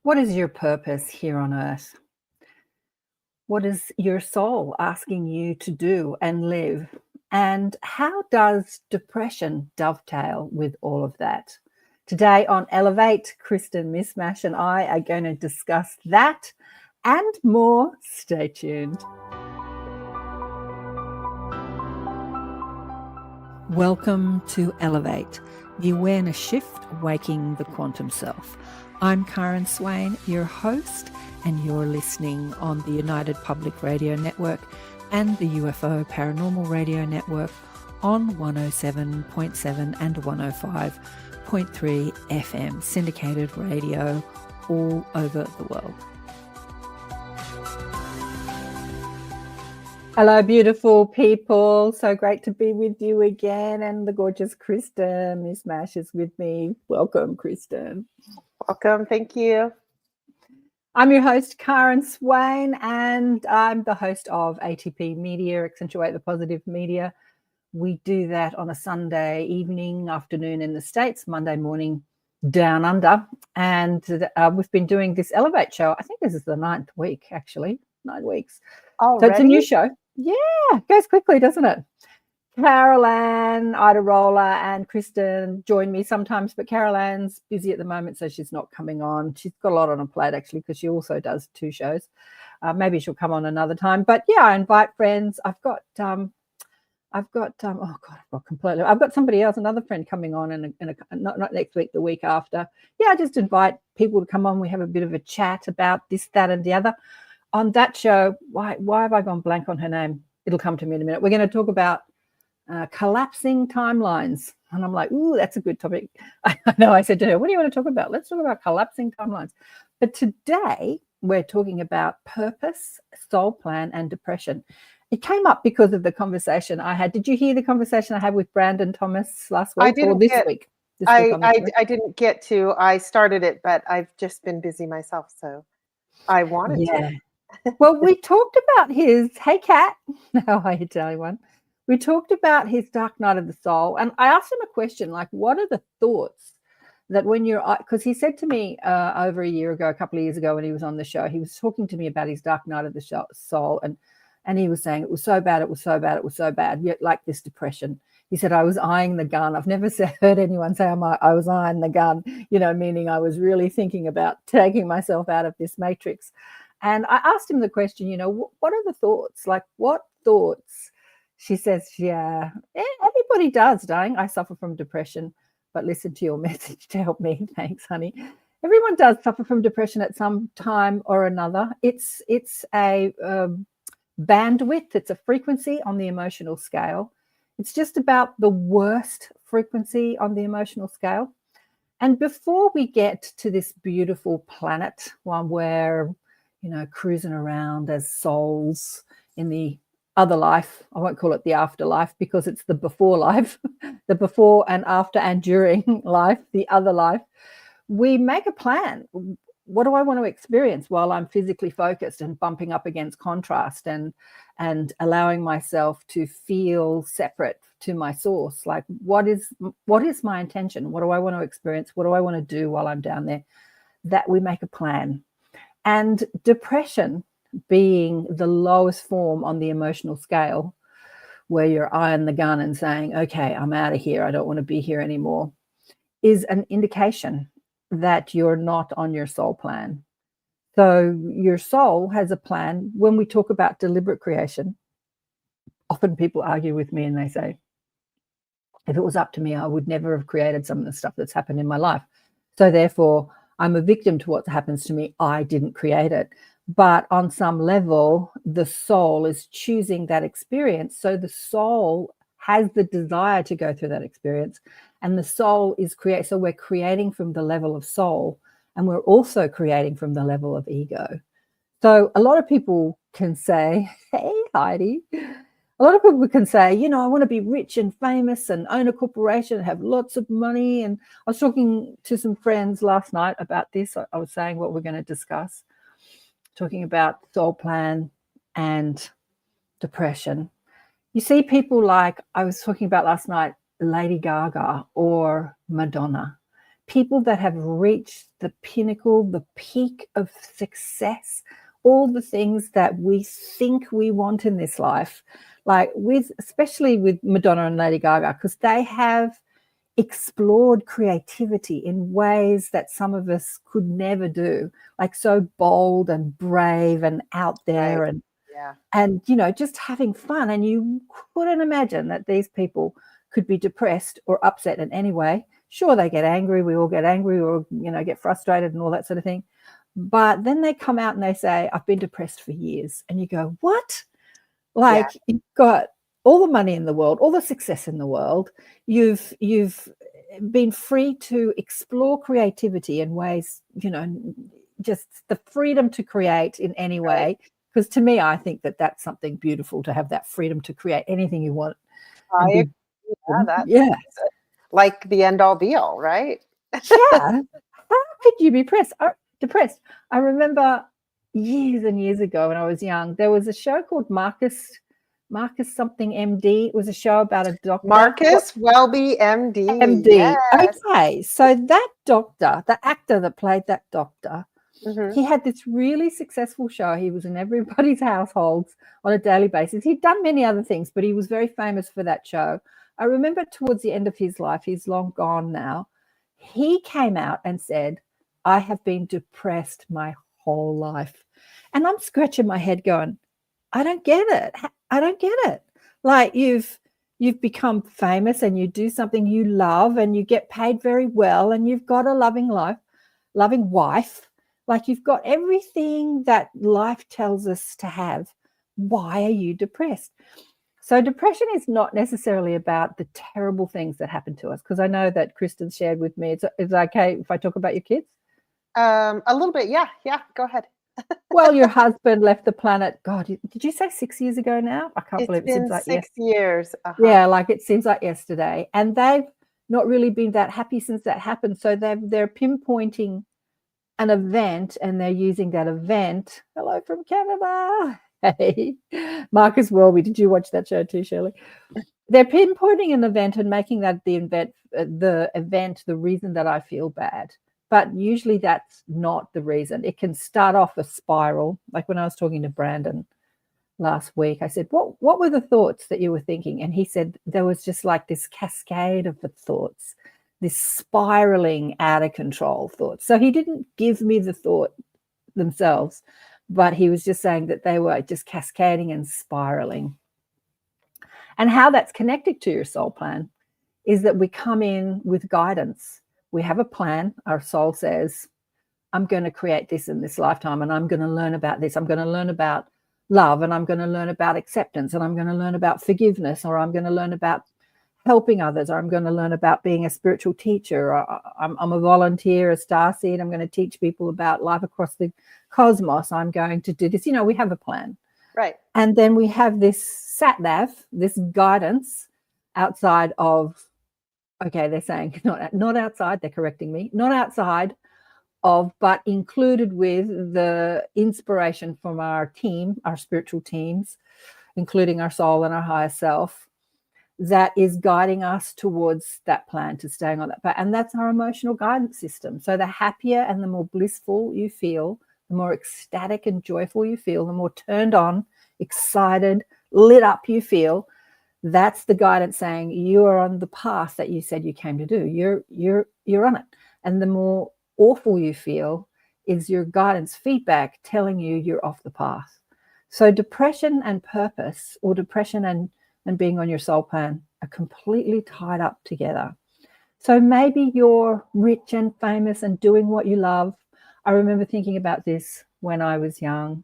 What is your purpose here on earth? What is your soul asking you to do and live? And how does depression dovetail with all of that? Today on Elevate, Kristin, Mismash, and I are going to discuss that and more. Stay tuned. Welcome to Elevate, the awareness shift, waking the quantum self. I'm KAren Swain, your host, and you're listening on the United Public Radio Network and the UFO Paranormal Radio Network on 107.7 and 105.3 FM, syndicated radio all over the world. Hello, beautiful people. So great to be with you again. And the gorgeous Kristin, Miss Mash, is with me. Welcome, Kristin. Welcome. Thank you. I'm your host, KAren Swain, and I'm the host of ATP Media, Accentuate the Positive Media. We do that on a Sunday evening, afternoon in the States, Monday morning down under. And we've been doing this Elevate show. I think this is the 9th week, actually, 9 weeks. Already? So it's a new show. Yeah, it goes quickly, doesn't it? Caroline, Ida Roller, and Kristin join me sometimes, but Caroline's busy at the moment, so she's not coming on. She's got a lot on her plate, actually, because she also does 2 shows. Maybe she'll come on another time. But yeah, I invite friends. I've got somebody else, another friend coming on, not next week, the week after. Yeah, I just invite people to come on. We have a bit of a chat about this, that, and the other. On that show, why have I gone blank on her name? It'll come to me in a minute. We're going to talk about collapsing timelines. And I'm like, ooh, that's a good topic. I know I said to her, what do you want to talk about? Let's talk about collapsing timelines. But today we're talking about purpose, soul plan, and depression. It came up because of the conversation I had. Did you hear the conversation I had with Brandon Thomas last week or this week? I didn't get to. I started it, but I've just been busy myself, so I wanted to. Well, we talked about his, hey, Kat, how are you, darling one? We talked about his dark night of the soul, and I asked him a question, like, what are the thoughts that when you're, because he said to me over a year ago, a couple of years ago when he was on the show, he was talking to me about his dark night of the soul, and he was saying it was so bad, it was so bad, it was so bad, yet like this depression. He said, I was eyeing the gun. I've never heard anyone say I was eyeing the gun, meaning I was really thinking about taking myself out of this matrix. And I asked him the question, what are the thoughts? Like, what thoughts? She says, yeah, everybody does, darling. I suffer from depression, but listen to your message to help me. Thanks, honey. Everyone does suffer from depression at some time or another. It's a bandwidth. It's a frequency on the emotional scale. It's just about the worst frequency on the emotional scale. And before we get to this beautiful planet, one where cruising around as souls in the other life. I won't call it the afterlife because it's the before life, the before and after and during life, the other life. We make a plan. What do I want to experience while I'm physically focused and bumping up against contrast and allowing myself to feel separate to my source? Like, what is my intention? What do I want to experience? What do I want to do while I'm down there? That we make a plan. And depression being the lowest form on the emotional scale, where you're eyeing the gun and saying, okay, I'm out of here, I don't want to be here anymore, is an indication that you're not on your soul plan. So your soul has a plan. When we talk about deliberate creation, often people argue with me and they say, if it was up to me, I would never have created some of the stuff that's happened in my life. So therefore, I'm a victim to what happens to me. I didn't create it. But on some level, the soul is choosing that experience. So the soul has the desire to go through that experience. And the soul is so we're creating from the level of soul, and we're also creating from the level of ego. So a lot of people can say, hey, Heidi, a lot of people can say, I want to be rich and famous and own a corporation and have lots of money. And I was talking to some friends last night about this. I was saying what we're going to discuss, talking about soul plan and depression. You see people like I was talking about last night, Lady Gaga or Madonna. people that have reached the pinnacle, the peak of success, all the things that we think we want in this life, like especially with Madonna and Lady Gaga, because they have explored creativity in ways that some of us could never do, like so bold and brave and out there, Right. and Yeah. and just having fun. And you couldn't imagine that these people could be depressed or upset in any way. Sure, they get angry, we all get angry, or get frustrated and all that sort of thing, but then they come out and they say, I've been depressed for years. And you go, what? Yeah. Like, you've got all the money in the world, all the success in the world. You've been free to explore creativity in ways, just the freedom to create in any way. Because to me, I think that that's something beautiful, to have that freedom to create anything you want I and agree. be, Yeah, that's yeah, like the end all be all, right? yeah. How could you be depressed? I remember years and years ago when I was young, there was a show called Marcus something MD. It was a show about a doctor. Marcus Welby, MD. MD. Yes. Okay, so that doctor, the actor that played that doctor, Mhm. he had this really successful show. He was in everybody's households on a daily basis. He'd done many other things, but he was very famous for that show. I remember towards the end of his life, he's long gone now, he came out and said, I have been depressed my whole life. And I'm scratching my head going, I don't get it. I don't get it. Like, you've become famous and you do something you love and you get paid very well and you've got a loving wife. Like, you've got everything that life tells us to have. Why are you depressed? So depression is not necessarily about the terrible things that happen to us, because I know that Kristin shared with me, it's okay if I talk about your kids? A little bit. Yeah. Yeah. Go ahead. Well, your husband left the planet, God, did you say 6 years ago now? I can't It's believe it seems been like 6 years. Uh-huh. yeah, like it seems like yesterday. And they've not really been that happy since that happened. So they're pinpointing an event and they're using that event. Hello from Canada. Hey, Marcus Welby. Did you watch that show too, Shirley? They're pinpointing an event and making that the event the reason that I feel bad. But usually that's not the reason. It can start off a spiral. Like when I was talking to Brandon last week, I said, what were the thoughts that you were thinking? And he said there was just like this cascade of the thoughts, this spiraling out of control thoughts. So he didn't give me the thought themselves, but he was just saying that they were just cascading and spiraling. And how that's connected to your soul plan is that we come in with guidance. We have a plan. Our soul says, I'm going to create this in this lifetime, and I'm going to learn about this. I'm going to learn about love, and I'm going to learn about acceptance, and I'm going to learn about forgiveness, or I'm going to learn about helping others, or I'm going to learn about being a spiritual teacher, or I'm a volunteer, a starseed. I'm going to teach people about life across the cosmos. I'm going to do this. We have a plan. Right. And then we have this sat nav, this guidance outside of, okay, they're saying not outside, they're correcting me, not outside of, but included with the inspiration from our team, our spiritual teams, including our soul and our higher self, that is guiding us towards that plan, to staying on that path. And that's our emotional guidance system. So the happier and the more blissful you feel, the more ecstatic and joyful you feel, the more turned on, excited, lit up you feel. That's the guidance saying you are on the path that you said you came to do. You're on it. And the more awful you feel is your guidance feedback telling you you're off the path. So depression and purpose, or depression and being on your soul plan, are completely tied up together. So maybe you're rich and famous and doing what you love. I remember thinking about this when I was young,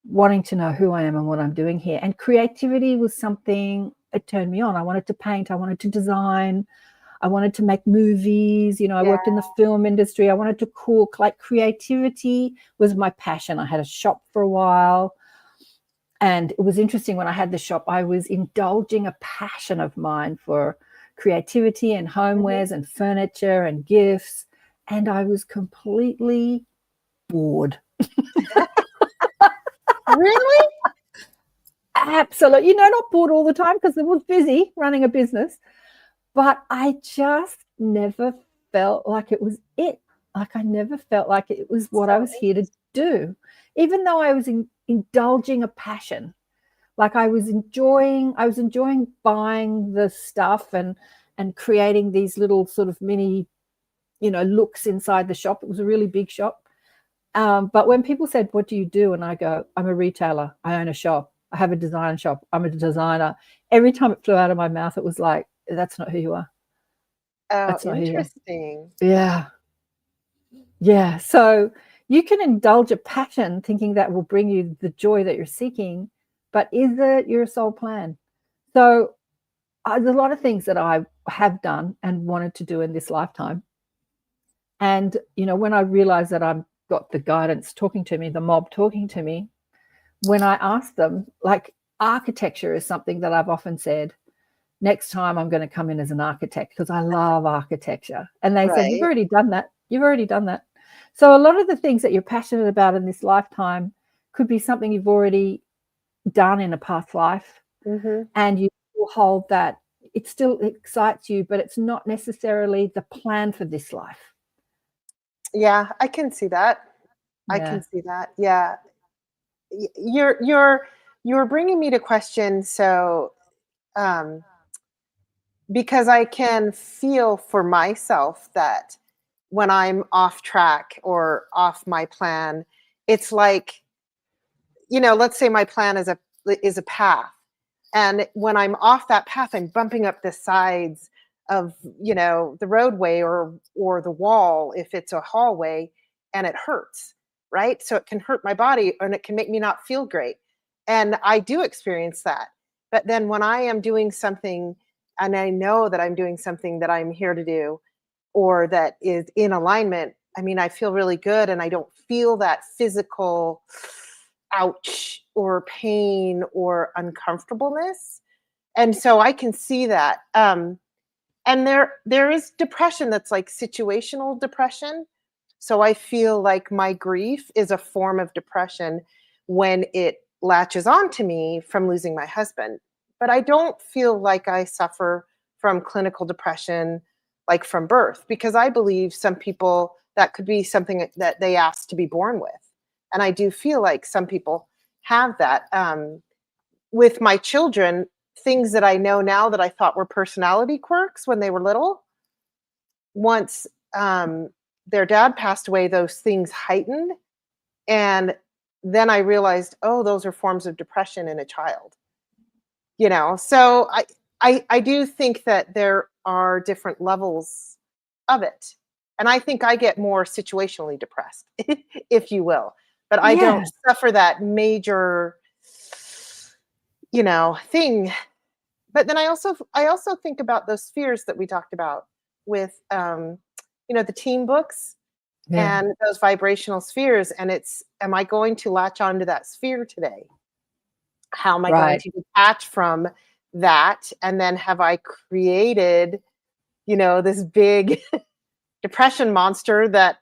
wanting to know who I am and what I'm doing here. And creativity was something that turned me on. I wanted to paint, I wanted to design, I wanted to make movies. I worked in the film industry. I wanted to cook. Like, creativity was my passion. I had a shop for a while. And it was interesting, when I had the shop, I was indulging a passion of mine for creativity and homewares and furniture and gifts. And I was completely bored. Really? Absolutely. Not bored all the time, because I was busy running a business, but I just never felt like it was it. Like I never felt like it was what I So was here to do, even though I was indulging a passion. Like I was enjoying buying the stuff and creating these little sort of mini, looks inside the shop. It was a really big shop. But when people said, "What do you do?" and I go, "I'm a retailer. I own a shop. I have a design shop. I'm a designer." Every time it flew out of my mouth, it was like, "That's not who you are. Oh, That's not who you are." interesting. Yeah. Yeah. So you can indulge a passion thinking that will bring you the joy that you're seeking, but is it your sole plan? So there's a lot of things that I have done and wanted to do in this lifetime. And, when I realized that I've got the guidance talking to me, the mob talking to me, when I asked them, like architecture is something that I've often said, next time I'm going to come in as an architect because I love architecture. And they said, "You've Right. already done that. You've already done that." So a lot of the things that you're passionate about in this lifetime could be something you've already done in a past life, Mm-hmm. and you will hold that it still excites you, but it's not necessarily the plan for this life. Yeah, I can see that. I can Yeah. see that. Yeah. You're bringing me to question. So, um, because I can feel for myself that when I'm off track or off my plan, it's like, let's say my plan is a path. And when I'm off that path, I'm bumping up the sides of, the roadway or the wall if it's a hallway, and it hurts, right? So it can hurt my body and it can make me not feel great. And I do experience that. But then when I am doing something and I know that I'm doing something that I'm here to do or that is in alignment, I mean, I feel really good and I don't feel that physical ouch or pain or uncomfortableness. And so I can see that. And there is depression that's like situational depression. So I feel like my grief is a form of depression when it latches onto me from losing my husband. But I don't feel like I suffer from clinical depression like from birth, because I believe some people that could be something that they asked to be born with. And I do feel like some people have that. With my children, things that I know now that I thought were personality quirks when they were little, once their dad passed away, those things heightened. And then I realized, oh, those are forms of depression in a child. So I do think that there are different levels of it. And I think I get more situationally depressed, if you will. But I don't Yeah. suffer that major, thing. But then I also think about those fears that we talked about with the team books Yeah. and those vibrational spheres. And it's, am I going to latch onto that sphere today? How am I going Right. to detach from that? And then have I created, this big depression monster that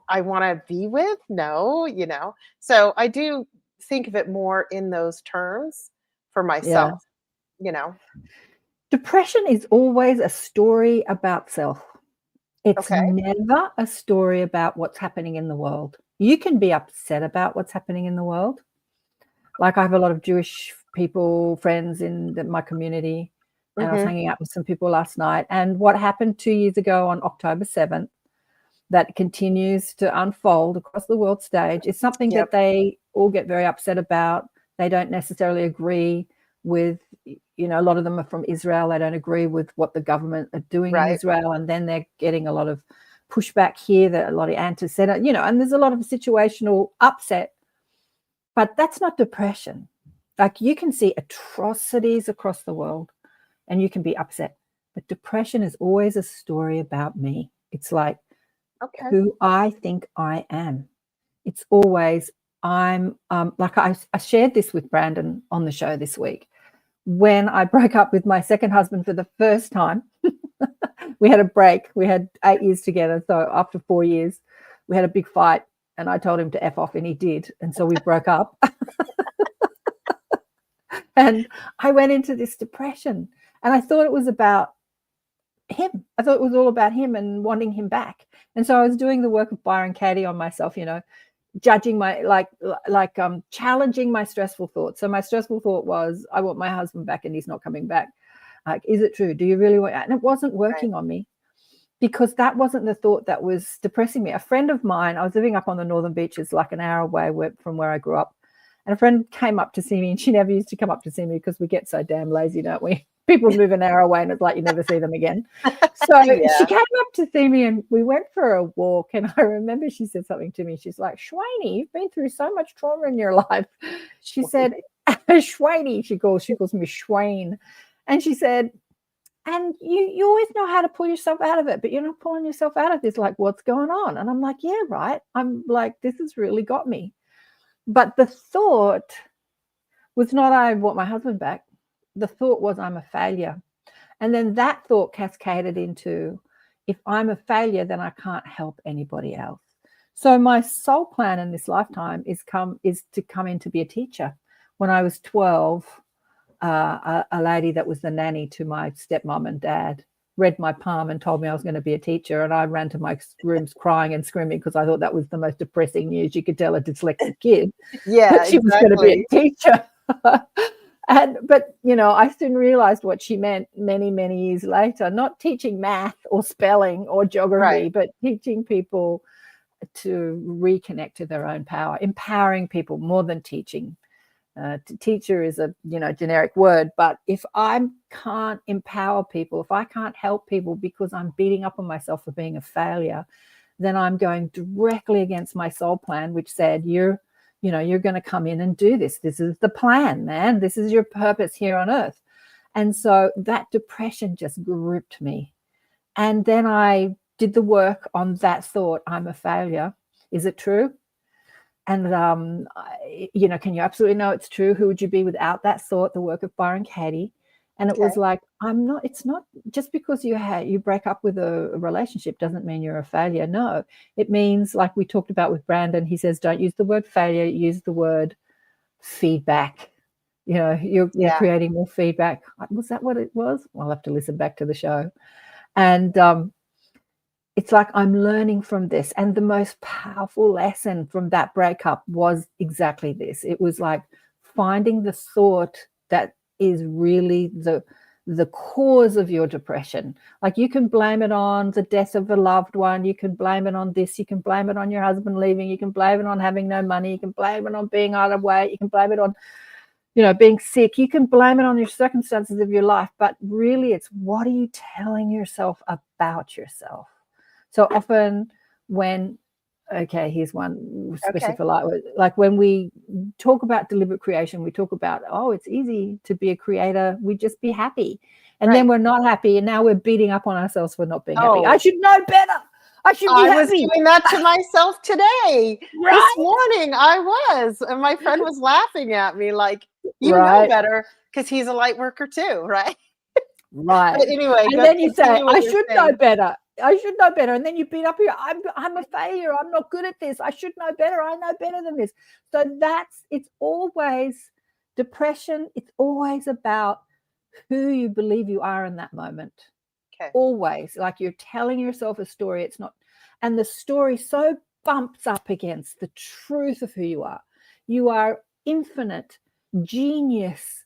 I want to be with? No. So I do think of it more in those terms for Yeah. myself, you know. Depression is always a story about self. It's Okay. never a story about what's happening in the world. You can be upset about what's happening in the world. Like I have a lot of Jewish people, friends in my community, and I was Hmm. hanging out with some people last night. And what happened 2 years ago on October 7th that continues to unfold across the world stage is something that Yep. they all get very upset about. They don't necessarily agree with, a lot of them are from Israel. They don't agree with what the government are doing in Right. Israel. And then they're getting a lot of pushback here, that a lot of anti-Semitic, and there's a lot of situational upset. But that's not depression. Like you can see atrocities across the world and you can be upset. But depression is always a story about me. It's like Okay. who I think I am. It's always I'm like I shared this with Brandon on the show this week. When I broke up with my second husband for the first time, we had a break. We had 8 years together. So after 4 years, we had a big fight and I told him to F off and he did. And so we broke up. And I went into this depression and I thought it was about him. I thought it was all about him and wanting him back. And so I was doing the work of Byron Katie on myself, judging my challenging my stressful thoughts. So my stressful thought was, I want my husband back and he's not coming back. Like, is it true? Do you really want? And it wasn't working on me, because that wasn't the thought that was depressing me. A friend of mine, I was living up on the Northern Beaches, like an hour away from where I grew up. And a friend came up to see me, and she never used to come up to see me because we get so damn lazy, don't we? People move an hour away and it's like you never see them again. So she came up to see me and we went for a walk. And I remember she said something to me. She's like, Swainy, you've been through so much trauma in your life. She said, Swainy, she calls me Swain. And she said, and you always know how to pull yourself out of it, but you're not pulling yourself out of this. Like, what's going on? And I'm like, yeah, right. I'm like, this has really got me. But the thought was not, I want my husband back. The thought was, I'm a failure. And then that thought cascaded into, if I'm a failure, then I can't help anybody else. So my soul plan in this lifetime is to come in to be a teacher. When I was 12, a lady that was the nanny to my stepmom and dad read my palm and told me I was going to be a teacher. And I ran to my rooms crying and screaming because I thought that was the most depressing news. You could tell a dyslexic kid that she was going to be a teacher. But I soon realized what she meant many, many years later, not teaching math or spelling or geography, but teaching people to reconnect to their own power, empowering people more than teaching. Teacher is a generic word, but if I can't empower people, if I can't help people because I'm beating up on myself for being a failure, then I'm going directly against my soul plan, which said you're going to come in and do this. This is the plan, man. This is your purpose here on earth. And so that depression just gripped me. And then I did the work on that thought, I'm a failure. Is it true? And, can you absolutely know it's true? Who would you be without that thought? The work of Byron Katie. And it was like, it's not just because you break up with a relationship doesn't mean you're a failure. No, it means, like we talked about with Brandon, he says, don't use the word failure, use the word feedback. You're creating more feedback. Was that what it was? I'll have to listen back to the show. And it's like I'm learning from this. And the most powerful lesson from that breakup was exactly this. It was like finding the thought that is really the cause of your depression. Like, you can blame it on the death of a loved one. You can blame it on this. You can blame it on your husband leaving. You can blame it on having no money. You can blame it on being out of weight. You can blame it on, being sick. You can blame it on your circumstances of your life. But really, it's what are you telling yourself about yourself? So often when, here's one, especially for like when we talk about deliberate creation, we talk about, it's easy to be a creator. We just be happy. And then we're not happy. And now we're beating up on ourselves for not being happy. I should know better. I should be happy. I was doing that to myself today. This morning I was. And my friend was laughing at me like, you know better, because he's a light worker too, right? Right. But anyway. And then you say, I should know better. I should know better. And then you beat up your, I'm a failure. I'm not good at this. I should know better. I know better than this. So it's always depression. It's always about who you believe you are in that moment. Okay. Always. Like, you're telling yourself a story. It's not, and the story so bumps up against the truth of who you are. You are infinite, genius,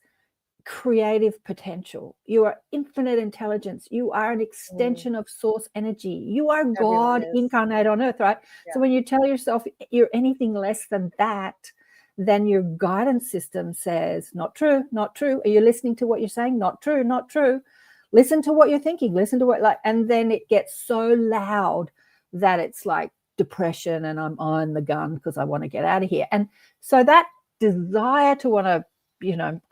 creative potential. You are infinite intelligence. You are an extension of source energy. You are God incarnate on earth, right? Yeah. So when you tell yourself you're anything less than that, then your guidance system says, not true, not true. Are you listening to what you're saying? Not true, not true. Listen to what you're thinking. Listen to and then it gets so loud that it's like depression, and I'm on the gun because I want to get out of here. And so that desire to want to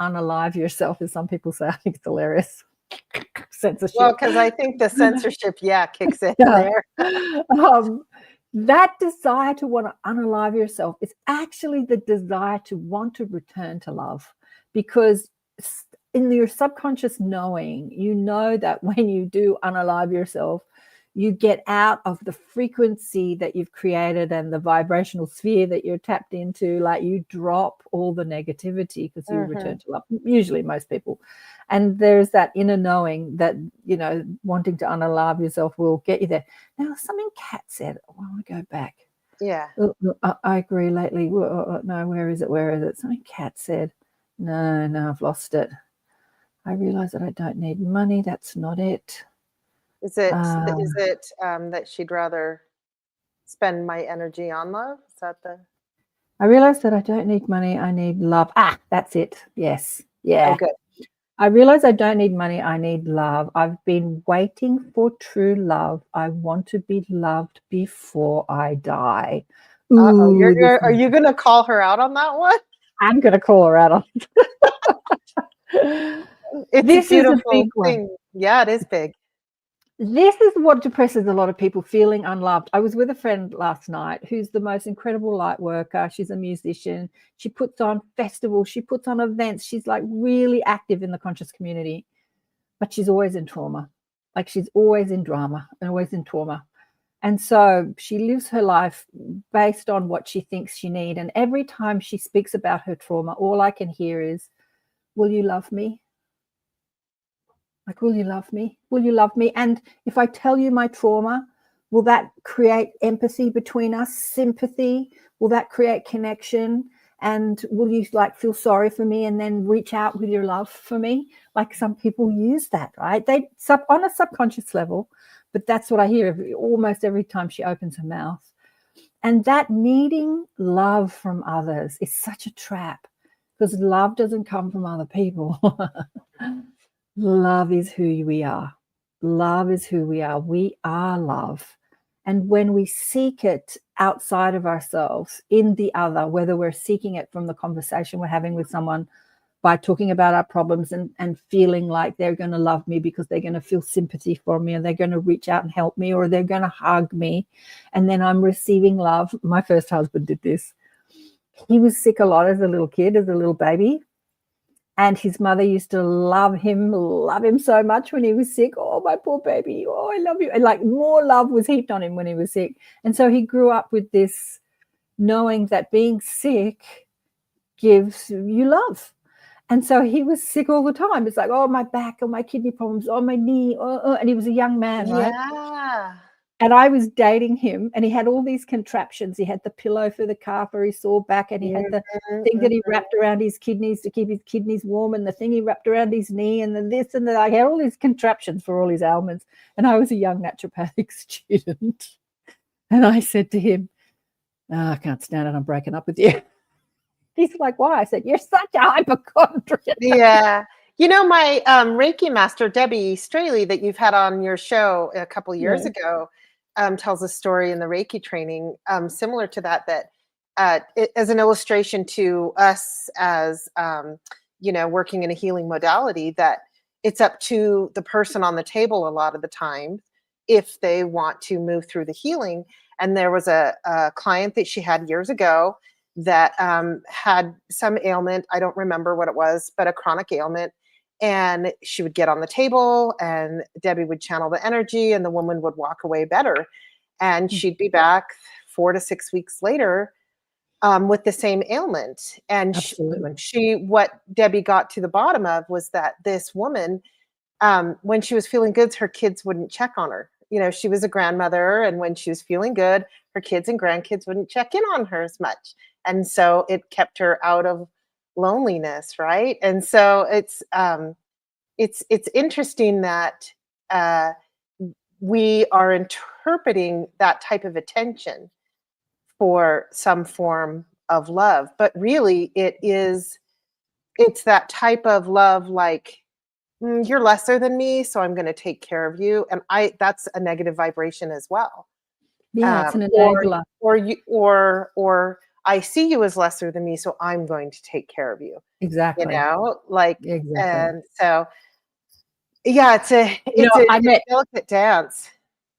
unalive yourself, as some people say, I think it's hilarious. Censorship. Well, because I think the censorship, kicks in there. That desire to want to unalive yourself is actually the desire to want to return to love, because in your subconscious knowing, that when you do unalive yourself, you get out of the frequency that you've created and the vibrational sphere that you're tapped into. Like, you drop all the negativity because you return to love, usually most people. And there's that inner knowing that, you know, wanting to unalive yourself will get you there. Now, something Kat said, I want to go back. Yeah. I agree lately. No, where is it? Where is it? Something Kat said. No, I've lost it. I realize that I don't need money. That's not it. Is it that she'd rather spend my energy on love? Is that the... I realize that I don't need money. I need love. That's it. Yes. Yeah. Oh, good. I realize I don't need money. I need love. I've been waiting for true love. I want to be loved before I die. Uh-oh. Are you going to call her out on that one? I'm going to call her out on This is a big thing. Yeah, it is big. This is what depresses a lot of people, feeling unloved. I was with a friend last night who's the most incredible light worker. She's a musician. She puts on festivals. She puts on events. She's like really active in the conscious community, but she's always in trauma. Like she's always in drama and always in trauma. And so she lives her life based on what she thinks she needs. And every time she speaks about her trauma, all I can hear is, will you love me? Like, will you love me? Will you love me? And if I tell you my trauma, will that create empathy between us, sympathy? Will that create connection? And will you like feel sorry for me and then reach out with your love for me? Like some people use that, right? They on a subconscious level, but that's what I hear almost every time she opens her mouth. And that needing love from others is such a trap because love doesn't come from other people. Love is who we are. Love is who we are. We are love. And when we seek it outside of ourselves, in the other, whether we're seeking it from the conversation we're having with someone by talking about our problems and feeling like they're going to love me because they're going to feel sympathy for me, or they're going to reach out and help me, or they're going to hug me, and then I'm receiving love. My first husband did this. He was sick a lot as a little kid, as a little baby. And his mother used to love him so much when he was sick. Oh, my poor baby. Oh, I love you. And like more love was heaped on him when he was sick. And so he grew up with this knowing that being sick gives you love. And so he was sick all the time. It's like, oh, my back, or my kidney problems, or my knee. And he was a young man, right? Yeah. And I was dating him, and he had all these contraptions. He had the pillow for the car for his sore back, and he had the thing that he wrapped around his kidneys to keep his kidneys warm, and the thing he wrapped around his knee, and then this and that. I had all these contraptions for all his ailments. And I was a young naturopathic student. And I said to him, I can't stand it. I'm breaking up with you. He's like, why? I said, you're such a hypochondriac. Yeah. You know, my Reiki master, Debbie Straley, that you've had on your show a couple years ago, tells a story in the Reiki training similar to that as an illustration to us as, working in a healing modality, that it's up to the person on the table a lot of the time if they want to move through the healing. And there was a client that she had years ago that had some ailment. I don't remember what it was, but a chronic ailment. And she would get on the table and Debbie would channel the energy and the woman would walk away better. And she'd be back 4 to 6 weeks later with the same ailment. And what Debbie got to the bottom of was that this woman, when she was feeling good, her kids wouldn't check on her. You know, she was a grandmother, and when she was feeling good, her kids and grandkids wouldn't check in on her as much. And so it kept her out of loneliness, right? And so it's interesting that we are interpreting that type of attention for some form of love, but really it's that type of love, like, you're lesser than me, so I'm going to take care of you, and that's a negative vibration as well. Yeah, it's an enabler. Or I see you as lesser than me, so I'm going to take care of you. Exactly. You know, like, exactly. And so, yeah, it's a delicate dance.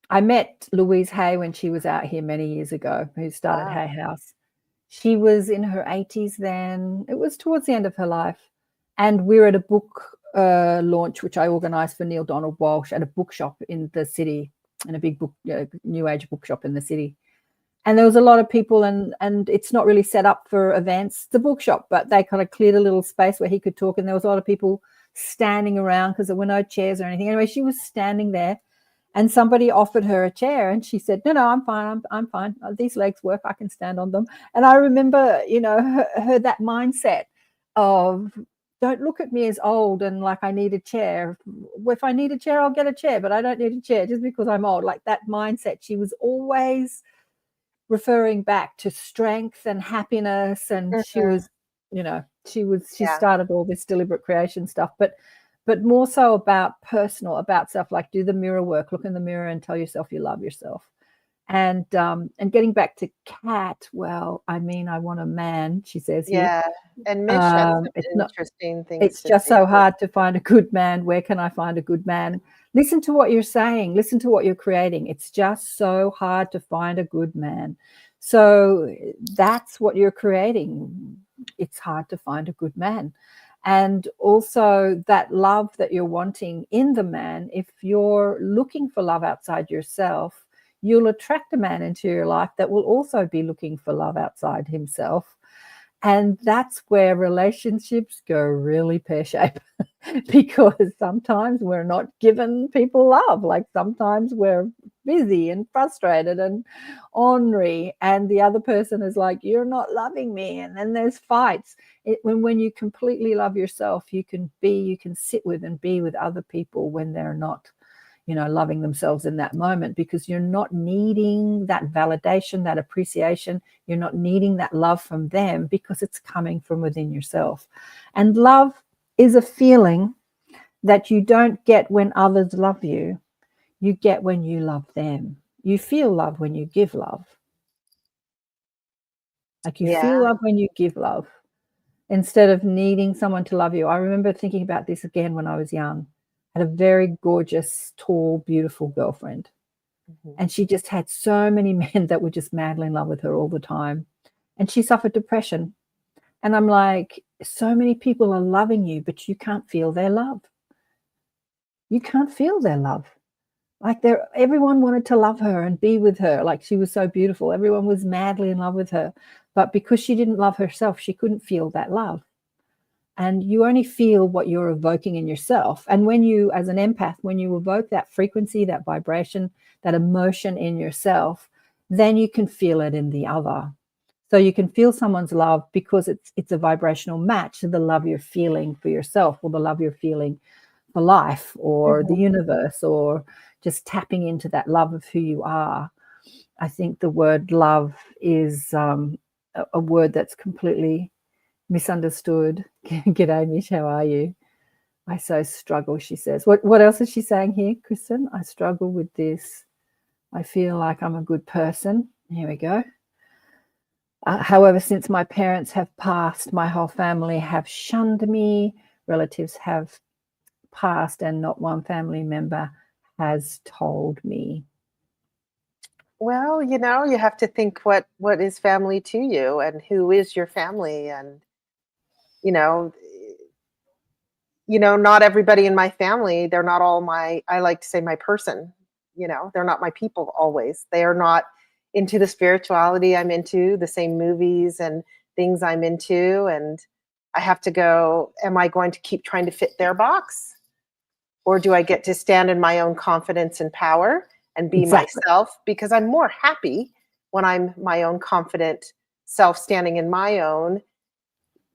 I met Louise Hay when she was out here many years ago, who started Hay House. She was in her 80s then. It was towards the end of her life. And we were at a book launch, which I organized for Neil Donald Walsh at a bookshop in the city, in a big book, New Age bookshop in the city. And there was a lot of people, and it's not really set up for events. It's a bookshop, but they kind of cleared a little space where he could talk. And there was a lot of people standing around because there were no chairs or anything. Anyway, she was standing there, and somebody offered her a chair, and she said, no, I'm fine. I'm fine. These legs work. I can stand on them. And I remember, her that mindset of, don't look at me as old and like I need a chair. If I need a chair, I'll get a chair, but I don't need a chair just because I'm old. Like that mindset. She was always referring back to strength and happiness, and she was, she started all this deliberate creation stuff, but more so about personal, about self, like do the mirror work, look in the mirror and tell yourself you love yourself. And getting back to Kat, well, I mean, I want a man, she says here. Yeah, and Mish had some It's interesting things. It's just so hard to find a good man. Where can I find a good man? Listen to what you're saying. Listen to what you're creating. It's just so hard to find a good man. So that's what you're creating. It's hard to find a good man. And also that love that you're wanting in the man, if you're looking for love outside yourself, you'll attract a man into your life that will also be looking for love outside himself. And that's where relationships go really pear-shaped because sometimes we're not giving people love. Like sometimes we're busy and frustrated and ornery, and the other person is like, you're not loving me. And then there's fights. When you completely love yourself, you can sit with and be with other people when they're not, loving themselves in that moment, because you're not needing that validation, that appreciation. You're not needing that love from them because it's coming from within yourself. And love is a feeling that you don't get when others love you. You get when you love them. You feel love when you give love. Like you feel love when you give love instead of needing someone to love you. I remember thinking about this again when I was young. I had a very gorgeous, tall, beautiful girlfriend. Mm-hmm. And she just had so many men that were just madly in love with her all the time. And she suffered depression. And I'm like, so many people are loving you, but you can't feel their love. You can't feel their love. Like everyone wanted to love her and be with her. Like she was so beautiful. Everyone was madly in love with her. But because she didn't love herself, she couldn't feel that love. And you only feel what you're evoking in yourself. And when you, as an empath, when you evoke that frequency, that vibration, that emotion in yourself, then you can feel it in the other. So you can feel someone's love because it's a vibrational match to the love you're feeling for yourself, or the love you're feeling for life, or the universe, or just tapping into that love of who you are. I think the word love is a word that's completely misunderstood. G'day, Mish, how are you? I so struggle, she says. What else is she saying here, Kristin? I struggle with this. I feel like I'm a good person. Here we go. However, since my parents have passed, my whole family have shunned me. Relatives have passed, and not one family member has told me. Well, you have to think what is family to you, and who is your family, and not everybody in my family, they're not all I like to say my person. They're not my people always. They are not into the spirituality I'm into, the same movies and things I'm into, and I have to go, am I going to keep trying to fit their box? Or do I get to stand in my own confidence and power and be myself? Because I'm more happy when I'm my own confident self, standing in my own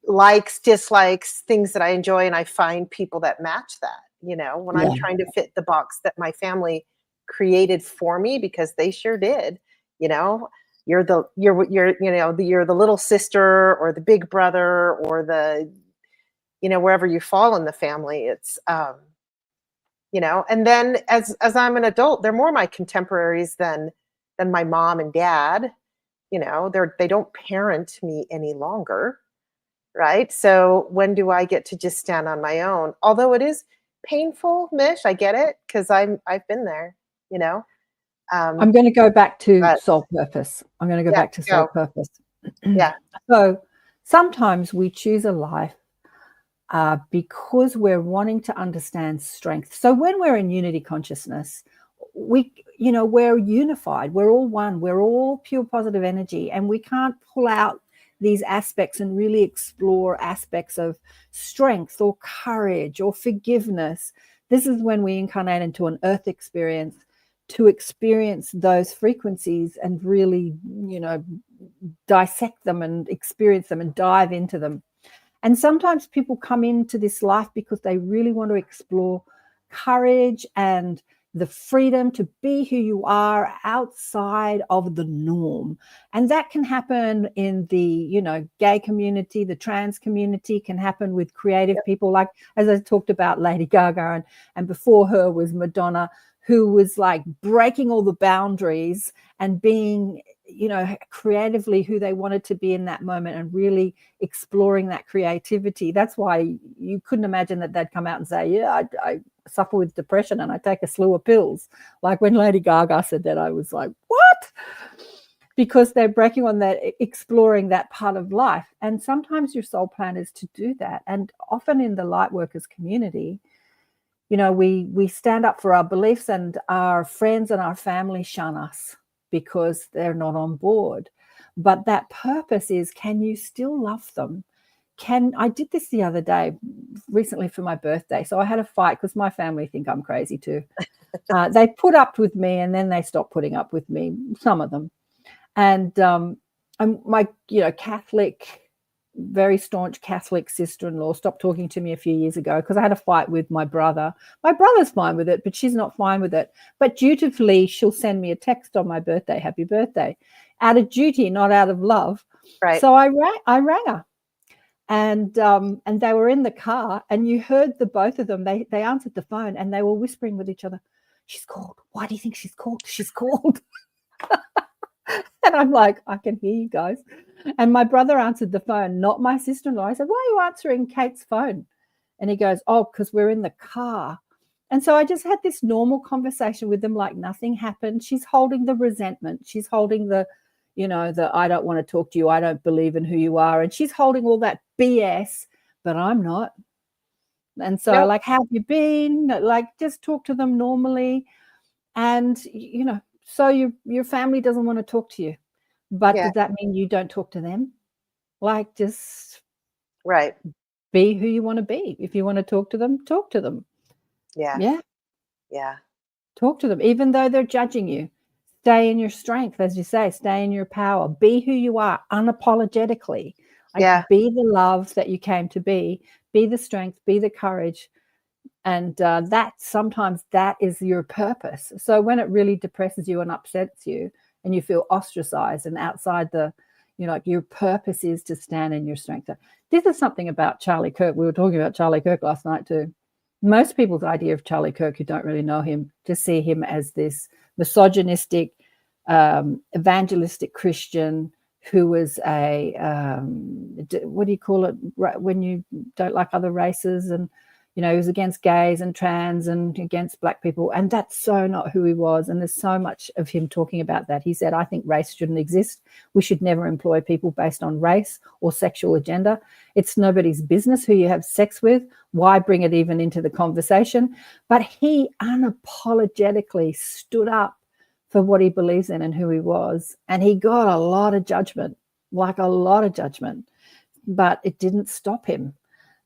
likes, dislikes, things that I enjoy, and I find people that match that. When I'm trying to fit the box that my family created for me, because they sure did. You're the little sister, or the big brother, or the wherever you fall in the family. It's and then as I'm an adult, they're more my contemporaries than my mom and dad. They don't parent me any longer, right? So when do I get to just stand on my own? Although it is painful, Mish, I get it, because I've been there. I'm going to go back to soul purpose. I'm going to go back to soul purpose. Yeah. So sometimes we choose a life because we're wanting to understand strength. So when we're in unity consciousness, we're unified. We're all one. We're all pure positive energy, and we can't pull out these aspects and really explore aspects of strength or courage or forgiveness, this is when we incarnate into an earth experience to experience those frequencies and really, dissect them and experience them and dive into them. And sometimes people come into this life because they really want to explore courage and the freedom to be who you are outside of the norm. And that can happen in the, gay community, the trans community, can happen with creative people. Like, as I talked about, Lady Gaga, and before her was Madonna, who was like breaking all the boundaries and being, creatively who they wanted to be in that moment and really exploring that creativity. That's why you couldn't imagine that they'd come out and say, yeah, I suffer with depression and I take a slew of pills. Like when Lady Gaga said that, I was like, what? Because they're breaking on that, exploring that part of life. And sometimes your soul plan is to do that. And often in the light workers community, we stand up for our beliefs, and our friends and our family shun us because they're not on board. But that purpose is, can you still love them? I did this the other day recently for my birthday. So I had a fight because my family think I'm crazy too. They put up with me and then they stopped putting up with me, some of them. And my, Catholic, very staunch Catholic sister-in-law stopped talking to me a few years ago because I had a fight with my brother. My brother's fine with it, but she's not fine with it. But dutifully, she'll send me a text on my birthday, happy birthday, out of duty, not out of love. Right. So I rang her, and they were in the car, and you heard the both of them. They answered the phone, and they were whispering with each other. She's called. Why do you think she's called? She's called. And I'm like, I can hear you guys. And my brother answered the phone, not my sister-in-law. I said, why are you answering Kate's phone? And he goes, oh, because we're in the car. And so I just had this normal conversation with them like nothing happened. She's holding the resentment. She's holding the I don't want to talk to you. I don't believe in who you are. And she's holding all that BS, but I'm not. And so like, how have you been? Like, just talk to them normally. And, so your family doesn't want to talk to you. But does that mean you don't talk to them? Like, just be who you want to be. If you want to talk to them, talk to them. Yeah. Talk to them, even though they're judging you. Stay in your strength, as you say. Stay in your power. Be who you are unapologetically. Like, be the love that you came to be. Be the strength. Be the courage. And that sometimes that is your purpose. So when it really depresses you and upsets you, and you feel ostracized and outside the, like, your purpose is to stand in your strength. This is something about Charlie Kirk. We were talking about Charlie Kirk last night too. Most people's idea of Charlie Kirk, who don't really know him, just see him as this misogynistic, evangelistic Christian who was a, what do you call it, when you don't like other races, and he was against gays and trans and against black people. And that's so not who he was. And there's so much of him talking about that. He said, I think race shouldn't exist. We should never employ people based on race or sexual agenda. It's nobody's business who you have sex with. Why bring it even into the conversation? But he unapologetically stood up for what he believes in and who he was. And he got a lot of judgment, like a lot of judgment, but it didn't stop him.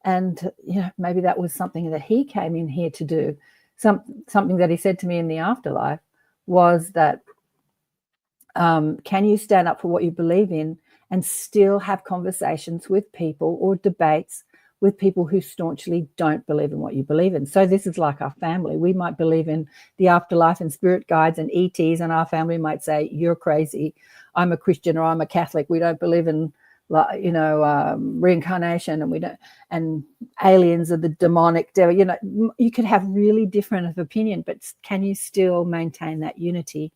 And, maybe that was something that he came in here to do. Something that he said to me in the afterlife was that, can you stand up for what you believe in and still have conversations with people or debates with people who staunchly don't believe in what you believe in? So this is like our family. We might believe in the afterlife and spirit guides and ETs, and our family might say, you're crazy. I'm a Christian or I'm a Catholic. We don't believe in reincarnation, and we don't, and aliens are the demonic devil. You could have really different of opinion, but can you still maintain that unity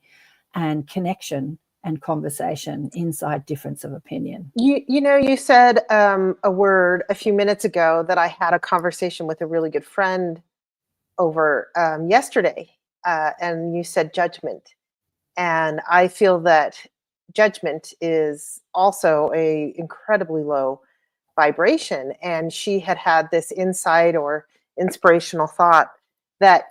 and connection and conversation inside difference of opinion? You said a word a few minutes ago that I had a conversation with a really good friend over yesterday, and you said judgment, and I feel that judgment is also a incredibly low vibration. And she had this insight or inspirational thought that,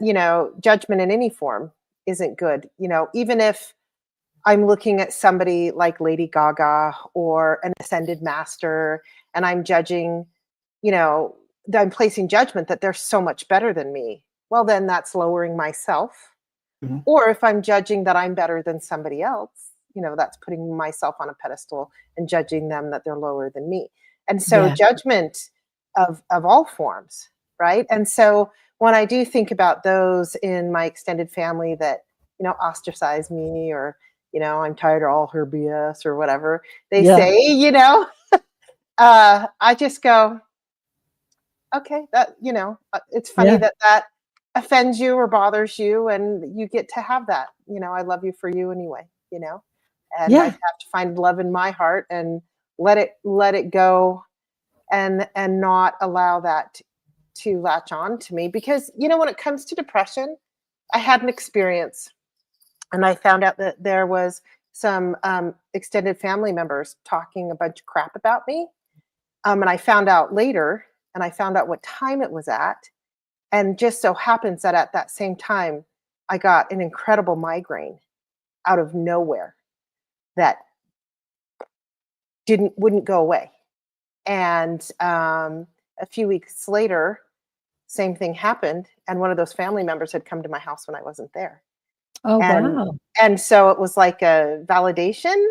judgment in any form isn't good. Even if I'm looking at somebody like Lady Gaga or an ascended master, and I'm judging, I'm placing judgment that they're so much better than me. Well, then that's lowering myself. Mhm. Or if I'm judging that I'm better than somebody else, that's putting myself on a pedestal and judging them that they're lower than me. And so Yeah. judgment of all forms, right? And so when I do think about those in my extended family that, ostracize me, or, I'm tired of all her BS or whatever they Yeah. say, I just go, okay, that, it's funny Yeah. that offends you or bothers you, and you get to have that. I love you for you anyway, and I Yeah. have to find love in my heart and let it go, and not allow that to latch on to me. Because, when it comes to depression, I had an experience, and I found out that there was some extended family members talking a bunch of crap about me. And I found out later, and I found out what time it was at. And just so happens that at that same time, I got an incredible migraine out of nowhere that wouldn't go away. And a few weeks later, same thing happened, and one of those family members had come to my house when I wasn't there. Oh, And wow. and so it was like a validation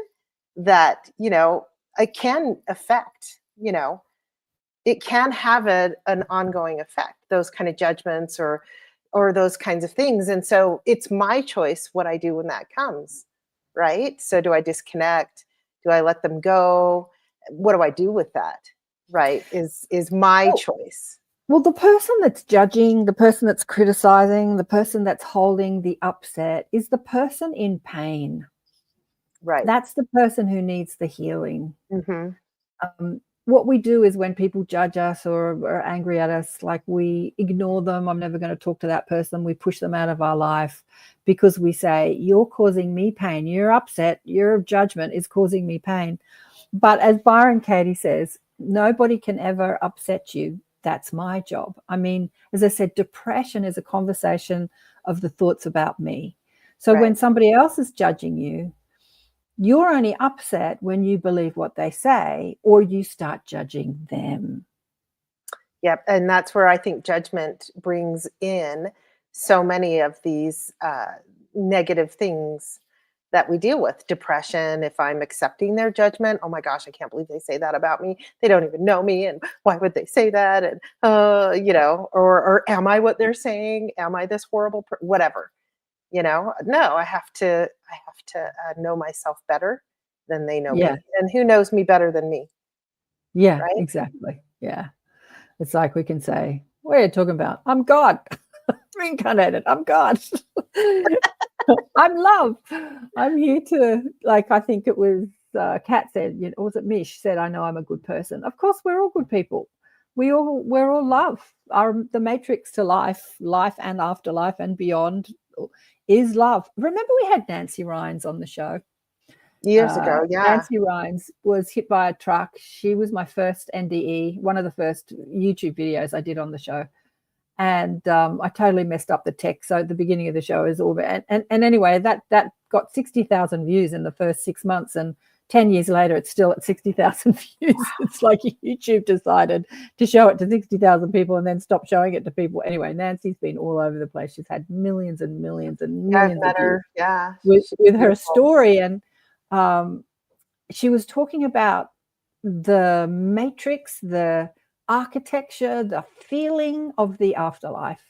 that, it can affect, it can have an ongoing effect, those kind of judgments, or those kinds of things. And so it's my choice what I do when that comes, right? So do I disconnect? Do I let them go? What do I do with that? Right? Is my Well, choice. well, the person that's judging, the person that's criticizing, the person that's holding the upset is the person in pain. Right. That's the person who needs the healing. Hmm. What we do is when people judge us or are angry at us, like, we ignore them. I'm never going to talk to that person. We push them out of our life because we say, you're causing me pain. You're upset. Your judgment is causing me pain. But as Byron Katie says, nobody can ever upset you. That's my job. I mean, as I said, depression is a conversation of the thoughts about me. So when Right. somebody else is judging you, you're only upset when you believe what they say or you start judging them. Yep. And that's where I think judgment brings in so many of these negative things that we deal with. Depression, if I'm accepting their judgment, oh my gosh, I can't believe they say that about me. They don't even know me. And why would they say that? And, or am I what they're saying? Am I this horrible, whatever, no, I have to know myself better than they know Yeah. me. And who knows me better than me? Yeah, Right. exactly. Yeah. It's like we can say, what are you talking about? I'm God. Reincarnated. I'm God. I'm love. I'm here to, like, I think it was Kat said, or was it Mish said, I know I'm a good person. Of course, we're all good people. We're all love. The matrix to life and afterlife and beyond is love. Remember we had Nancy Rhines on the show. Years ago. Yeah. Nancy Rhines was hit by a truck. She was my first NDE, one of the first YouTube videos I did on the show. And I totally messed up the text. So at the beginning of the show is all, and anyway, that got 60,000 views in the first 6 months, and 10 years later, it's still at 60,000 views. Wow. It's like YouTube decided to show it to 60,000 people and then stop showing it to people. Anyway, Nancy's been all over the place. She's had millions and millions and Yeah, I've millions of met views her. Yeah. with her Beautiful. story. And she was talking about the matrix, the architecture, the feeling of the afterlife,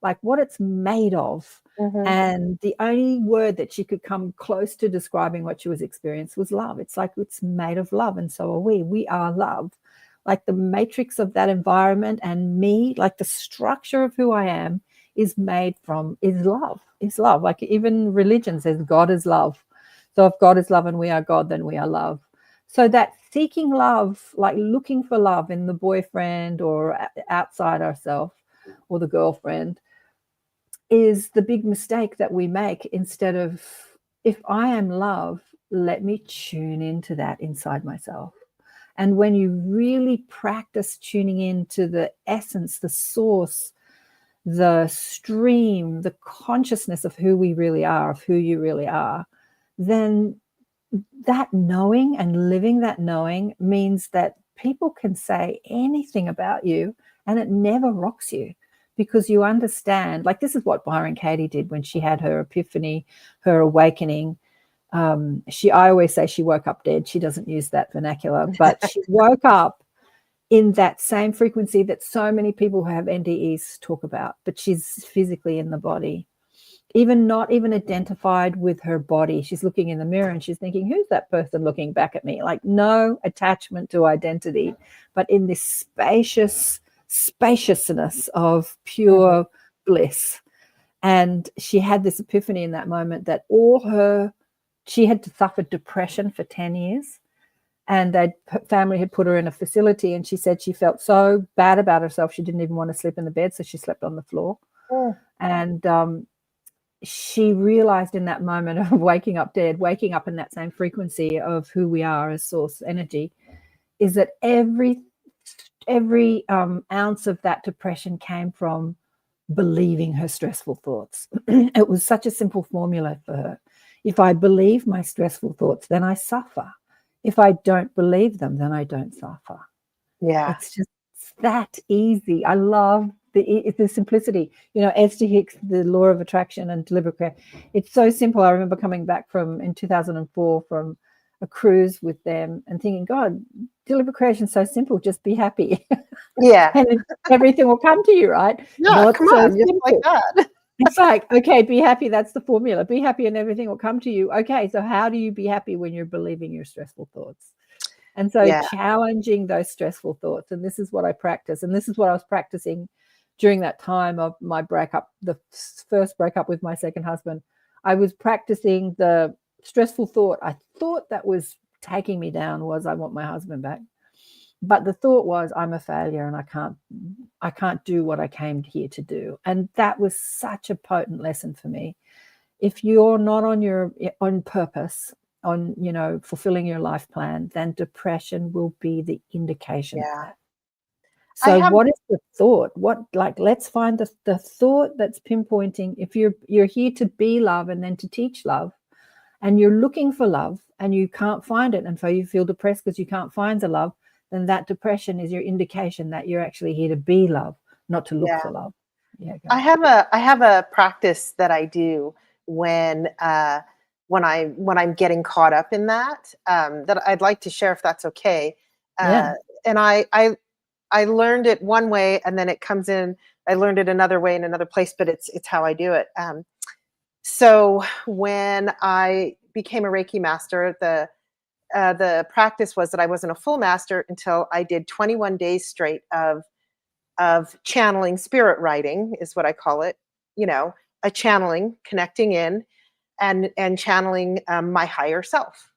like what it's made of. Hmm. And the only word that she could come close to describing what she was experiencing was love. It's like it's made of love, and so are we. We are love. Like the matrix of that environment and me, like the structure of who I am is made from is love. Is love. Like even religion says God is love. So if God is love and we are God, then we are love. So that seeking love, like looking for love in the boyfriend or outside ourselves or the girlfriend, is the big mistake that we make. Instead of, if I am love, let me tune into that inside myself. And when you really practice tuning into the essence, the source, the stream, the consciousness of who we really are, of who you really are, then that knowing and living that knowing means that people can say anything about you and it never rocks you, because you understand, like this is what Byron Katie did when she had her epiphany, her awakening. I always say she woke up dead. She doesn't use that vernacular, but she woke up in that same frequency that so many people who have NDEs talk about, but she's physically in the body, not even identified with her body. She's looking in the mirror and she's thinking, who's that person looking back at me? Like no attachment to identity, but in this spaciousness of pure bliss. And she had this epiphany in that moment that she had to suffer depression for 10 years. And her family had put her in a facility, and she said she felt so bad about herself she didn't even want to sleep in the bed, so she slept on the floor. And she realized in that moment of waking up dead, waking up in that same frequency of who we are as source energy, is that every ounce of that depression came from believing her stressful thoughts. It was such a simple formula for her. If I believe my stressful thoughts, then I suffer. If I don't believe them, then I don't suffer. Yeah. It's just that easy. I love the simplicity. Esther Hicks, the law of attraction and deliberate care. It's so simple. I remember coming back in 2004 from a cruise with them and thinking, God, deliberate creation is so simple. Just be happy. Yeah. And everything will come to you, right? Yeah, Not come so on, just simple. like that. It's like, okay, be happy. That's the formula. Be happy and everything will come to you. Okay, so how do you be happy when you're believing your stressful thoughts? And so challenging those stressful thoughts. And this is what I practice. And this is what I was practicing during that time of my breakup, the first breakup with my second husband. I was practicing the stressful thought. I thought that was taking me down was I want my husband back. But the thought was I'm a failure and I can't do what I came here to do. And that was such a potent lesson for me. If you're not on purpose, on fulfilling your life plan, then depression will be the indication of that. So what is the thought? Let's find the thought that's pinpointing. If you're here to be love and then to teach love, and you're looking for love and you can't find it, and so you feel depressed because you can't find the love, then that depression is your indication that you're actually here to be love, not to look for love. Yeah. I have a practice that I do when I'm getting caught up in that I'd like to share if that's okay. And I learned it one way, and then it comes in. I learned it another way in another place, but it's how I do it. So when I became a Reiki master, the practice was that I wasn't a full master until I did 21 days straight of channeling, spirit writing is what I call it. A channeling, connecting in, and channeling my higher self.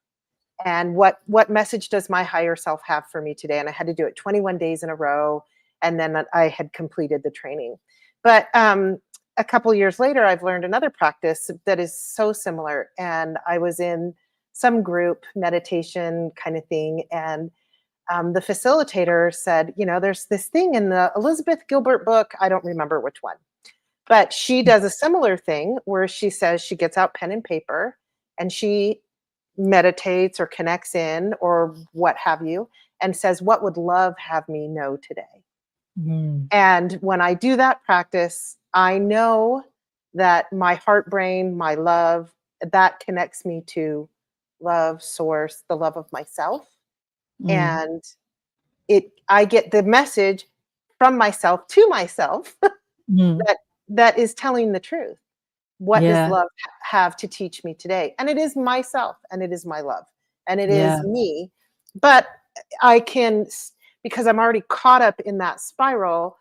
And what message does my higher self have for me today? And I had to do it 21 days in a row, and then I had completed the training. But a couple years later, I've learned another practice that is so similar. And I was in some group meditation kind of thing, and the facilitator said, there's this thing in the Elizabeth Gilbert book. I don't remember which one, but she does a similar thing where she says she gets out pen and paper and she meditates or connects in or what have you, and says, what would love have me know today? And when I do that practice, I know that my heart brain, my love, that connects me to love, source, the love of myself. And I get the message from myself to myself that is telling the truth. What does love have to teach me today? And it is myself, and it is my love, and it is me. But I can, because I'm already caught up in that spiral,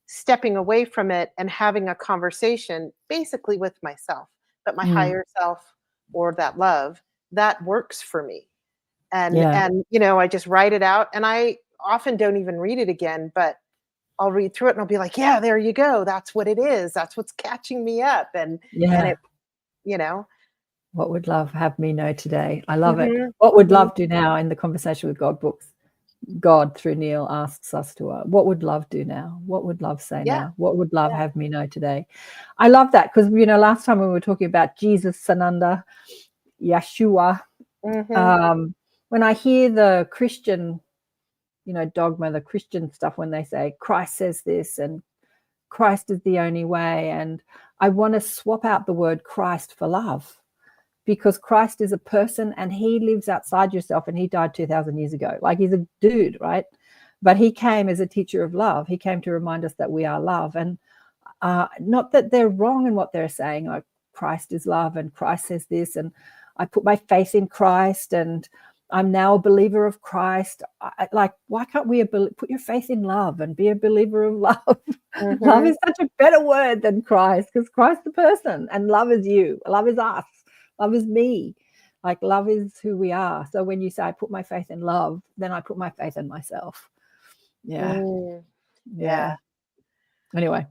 stepping away from it and having a conversation basically with myself, but my higher self or that love, that works for me. And I just write it out, and I often don't even read it again, but I'll read through it and I'll be like, yeah, there you go. That's what it is. That's what's catching me up. And it, what would love have me know today? I love it. What would love do now? In the Conversation with God books, God through Neil asks us to, what would love do now? What would love say now? What would love have me know today? I love that, because, last time when we were talking about Jesus, Sananda, Yeshua. When I hear the Christian, dogma, the Christian stuff, when they say Christ says this and Christ is the only way, and I want to swap out the word Christ for love, because Christ is a person and he lives outside yourself, and he died 2,000 years ago. Like, he's a dude, right? But he came as a teacher of love. He came to remind us that we are love. And not that they're wrong in what they're saying, like Christ is love and Christ says this, and I put my faith in Christ and I'm now a believer of Christ. Like, why can't we put your faith in love and be a believer of love? Love is such a better word than Christ, because Christ is the person and love is you. Love is us. Love is me. Like, love is who we are. So when you say I put my faith in love, then I put my faith in myself. Yeah. Yeah. Anyway,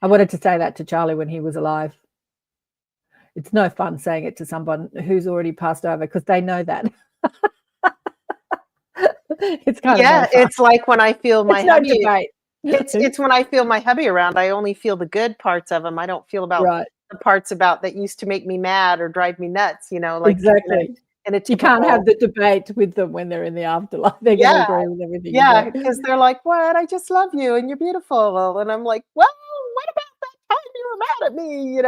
I wanted to say that to Charlie when he was alive. It's no fun saying it to someone who's already passed over, because they know that. It's kind of no fun. It's like when I feel my hubby. No debate. It's when I feel my hubby around. I only feel the good parts of him. I don't feel about the parts about that used to make me mad or drive me nuts. Like, exactly. And you can't have the debate with them when they're in the afterlife. They're going to agree with everything. Yeah, because they're like, "What? I just love you, and you're beautiful." And I'm like, "Well, what about that time you were mad at me?"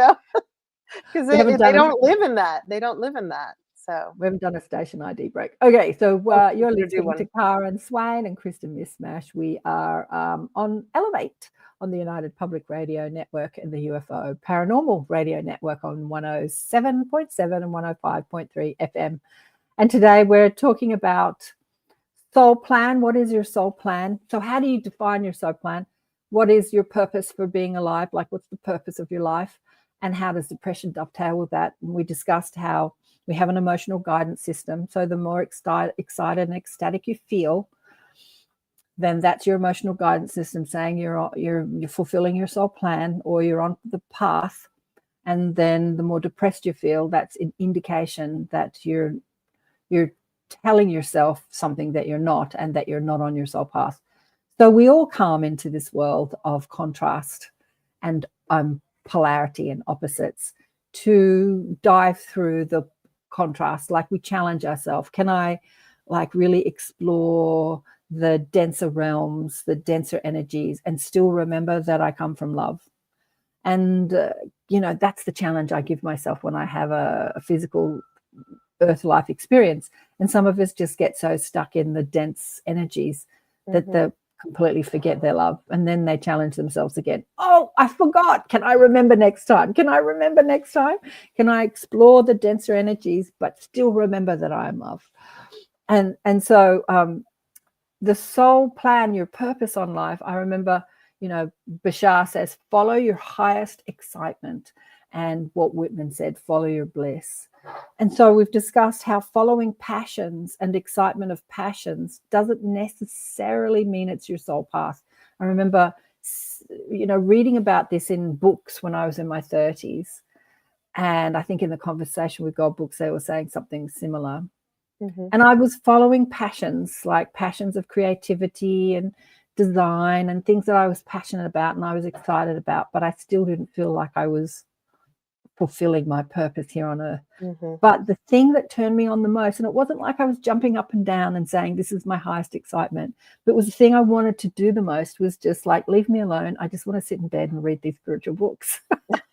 Because they don't live in that. They don't live in that. So we haven't done a station ID break. Okay, so you're listening to KAren Swain and Kristin Mismash. We are on Elevate on the United Public Radio Network and the UFO Paranormal Radio Network on 107.7 and 105.3 FM. And today we're talking about soul plan. What is your soul plan? So how do you define your soul plan? What is your purpose for being alive? Like, what's the purpose of your life? And how does depression dovetail with that? And we discussed how we have an emotional guidance system. So the more excited and ecstatic you feel, then that's your emotional guidance system saying you're fulfilling your soul plan, or you're on the path. And then the more depressed you feel, that's an indication that you're telling yourself something that you're not, and that you're not on your soul path. So we all come into this world of contrast and polarity and opposites to dive through the contrast. Like, we challenge ourselves. Can I really explore the denser realms, the denser energies, and still remember that I come from love? And that's the challenge I give myself when I have a physical earth life experience. And some of us just get so stuck in the dense energies that they completely forget their love, and then they challenge themselves again. Oh, I forgot. Can I remember next time? Can I remember next time? Can I explore the denser energies but still remember that I am love? And so the soul plan, your purpose on life, I remember, Bashar says, follow your highest excitement, and Walt Whitman said, follow your bliss. And so we've discussed how following passions and excitement of passions doesn't necessarily mean it's your soul path. I remember, reading about this in books when I was in my 30s. And I think in the Conversation with God books, they were saying something similar. And I was following passions, like passions of creativity and design and things that I was passionate about and I was excited about, but I still didn't feel like I was fulfilling my purpose here on earth. But the thing that turned me on the most, and it wasn't like I was jumping up and down and saying this is my highest excitement, but it was the thing I wanted to do the most, was just like, leave me alone. I just want to sit in bed and read these spiritual books. Do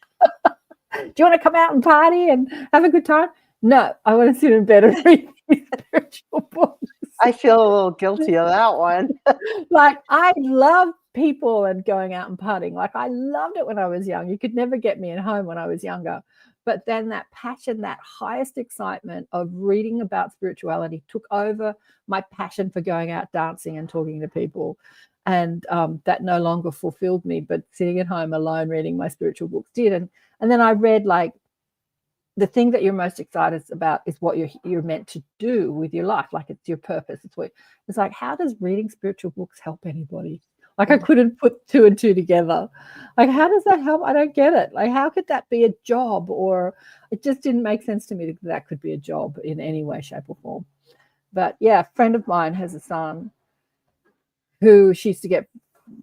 you want to come out and party and have a good time? No, I want to sit in bed and read these spiritual books. I feel a little guilty of that one. Like, I love people and going out and partying. Like, I loved it when I was young. You could never get me at home when I was younger. But then that passion, that highest excitement of reading about spirituality took over my passion for going out dancing and talking to people. And that no longer fulfilled me, but sitting at home alone reading my spiritual books did. And then I read, like, the thing that you're most excited about is what you're meant to do with your life. Like, it's your purpose. It's like, how does reading spiritual books help anybody? Like, I couldn't put two and two together. Like, how does that help? I don't get it. Like, how could that be a job? Or it just didn't make sense to me that could be a job in any way, shape, or form. But yeah, a friend of mine has a son who she used to get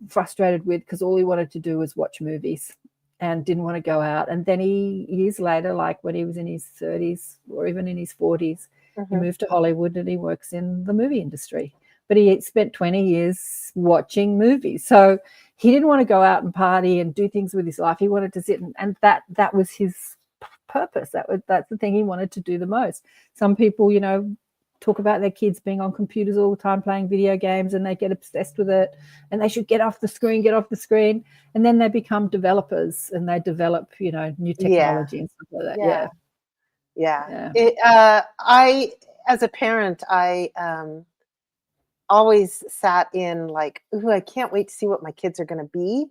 frustrated with because all he wanted to do was watch movies. and didn't want to go out. And then he, years later, like when he was in his 30s or even in his 40s, he moved to Hollywood and he works in the movie industry. But he spent 20 years watching movies. So he didn't want to go out and party and do things with his life. He wanted to sit and that was his purpose. That's the thing he wanted to do the most. Some people, you know, talk about their kids being on computers all the time playing video games and they get obsessed with it and they should get off the screen, and then they become developers and they develop, you know, new technology and stuff like that. I, as a parent, I always sat in like, ooh, I can't wait to see what my kids are going to be,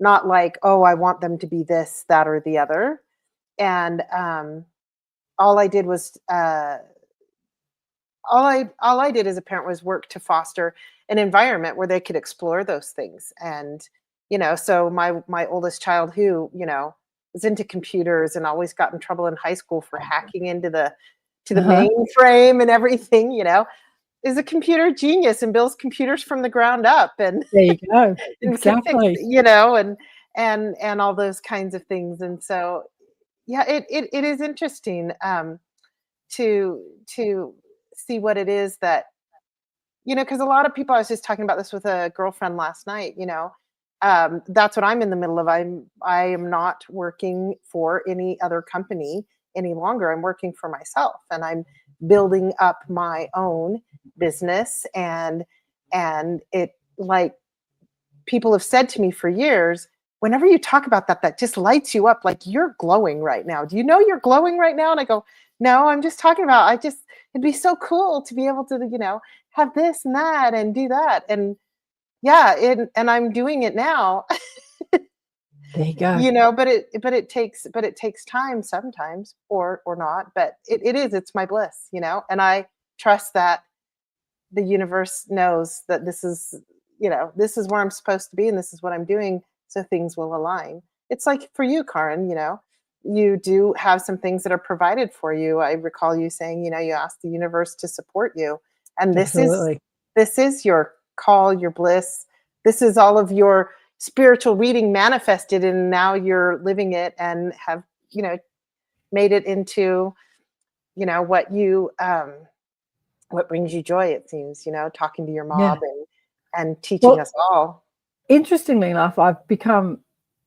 not like, oh, I want them to be this, that, or the other. And all I did was all I did as a parent was work to foster an environment where they could explore those things. And, you know, so my oldest child, who, you know, was into computers and always got in trouble in high school for hacking into the mainframe and everything, you know, is a computer genius and builds computers from the ground up. And there you go. Exactly. You know, and all those kinds of things. And so, yeah, it is interesting to see what it is that, you know, because a lot of people, I was just talking about this with a girlfriend last night, you know, that's what I'm in the middle of. I am not working for any other company any longer. I'm working for myself and I'm building up my own business. And it, like, people have said to me for years, whenever you talk about that, that just lights you up. Like, you're glowing right now. Do you know you're glowing right now? And I go, no, I'm just talking about, it'd be so cool to be able to, you know, have this and that and do that. And yeah, and I'm doing it now. There you go. You know, but it takes time sometimes, or not. But it's my bliss, you know, and I trust that the universe knows that this is, you know, this is where I'm supposed to be and this is what I'm doing, so things will align. It's like for you, Karen, you know, you do have some things that are provided for you. I recall you saying, you know, you asked the universe to support you, and this is your call, your bliss. This is all of your spiritual reading manifested, and now you're living it and have, you know, made it into, you know, what brings you joy, it seems, you know, talking to your mom and teaching us all. Interestingly enough, I've become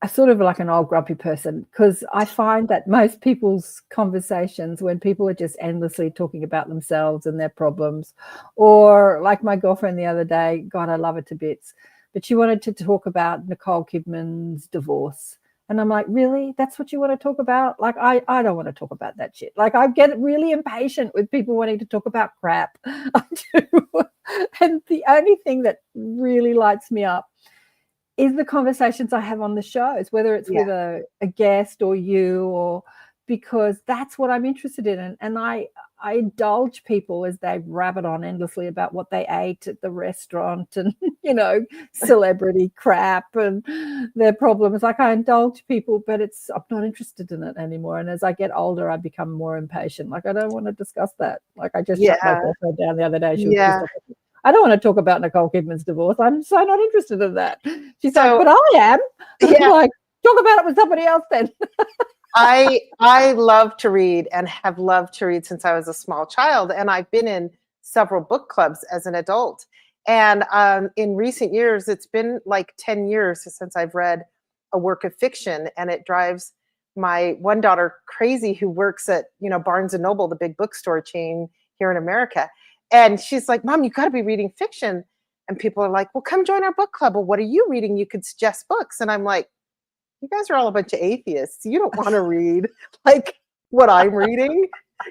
a sort of like an old grumpy person, because I find that most people's conversations, when people are just endlessly talking about themselves and their problems, or like my girlfriend the other day, God, I love her to bits, but she wanted to talk about Nicole Kidman's divorce. And I'm like, really? That's what you want to talk about? Like, I don't want to talk about that shit. Like, I get really impatient with people wanting to talk about crap. I do. And the only thing that really lights me up is the conversations I have on the shows, whether it's with a guest or you, or because that's what I'm interested in. And I indulge people as they rabbit on endlessly about what they ate at the restaurant and, you know, celebrity crap and their problems. Like, I indulge people, but I'm not interested in it anymore. And as I get older, I become more impatient. Like, I don't want to discuss that. Like, I just shut my girlfriend down the other day. She was pissed off at me. I don't want to talk about Nicole Kidman's divorce. I'm so not interested in that. She's like, but I am. I'm like, talk about it with somebody else then. I love to read and have loved to read since I was a small child. And I've been in several book clubs as an adult. And in recent years, it's been like 10 years since I've read a work of fiction. And it drives my one daughter crazy, who works at, you know, Barnes and Noble, the big bookstore chain here in America. And she's like, Mom, you got to be reading fiction. And people are like, well, come join our book club. Well, what are you reading? You could suggest books. And I'm like, you guys are all a bunch of atheists. You don't want to read like what I'm reading,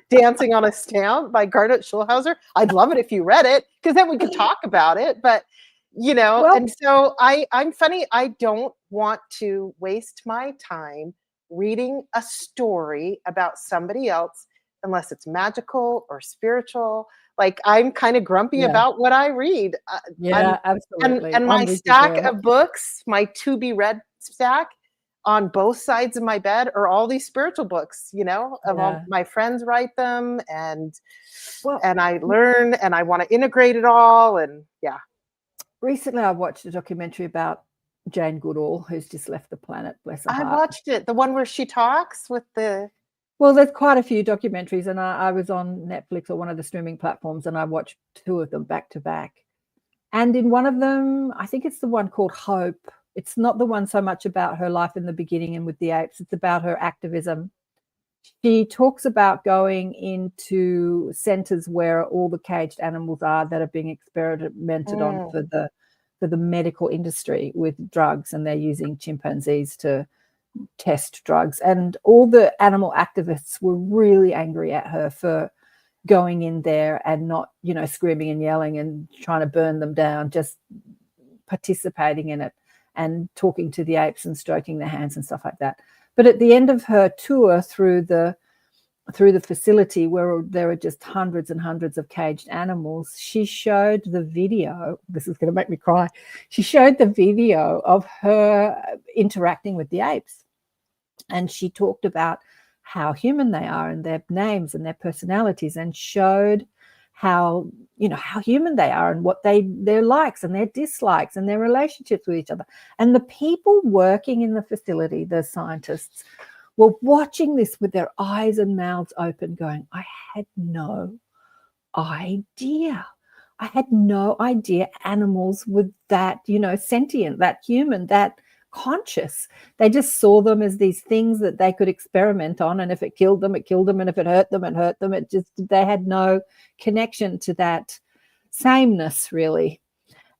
Dancing on a Stamp by Garnet Schulhauser. I'd love it if you read it, because then we could talk about it. But, you know, and so I'm funny. I don't want to waste my time reading a story about somebody else unless it's magical or spiritual. Like, I'm kind of grumpy about what I read. Absolutely. And my stack of books, my to be read stack on both sides of my bed, are all these spiritual books, you know, of all my friends write them, and I learn and I want to integrate it all. And recently I watched a documentary about Jane Goodall, who's just left the planet, bless her I heart. watched it. The one where she talks with the... Well, there's quite a few documentaries, and I was on Netflix or one of the streaming platforms, and I watched 2 of them back to back. And in one of them, I think it's the one called Hope. It's not the one so much about her life in the beginning and with the apes. It's about her activism. She talks about going into centers where all the caged animals are that are being experimented on for the medical industry with drugs, and they're using chimpanzees to test drugs. And all the animal activists were really angry at her for going in there and not, screaming and yelling and trying to burn them down, just participating in it and talking to the apes and stroking their hands and stuff like that. But at the end of her tour through the facility, where there are just hundreds and hundreds of caged animals, she showed the video. This is going to make me cry. She showed the video of her interacting with the apes. And she talked about how human they are and their names and their personalities, and showed how human they are and what their likes and their dislikes and their relationships with each other. And the people working in the facility, the scientists, were watching this with their eyes and mouths open, going, I had no idea. I had no idea animals were that, sentient, that human, that conscious. They just saw them as these things that they could experiment on, and if it killed them, it killed them, and if it hurt them, it hurt them. They had no connection to that sameness, really.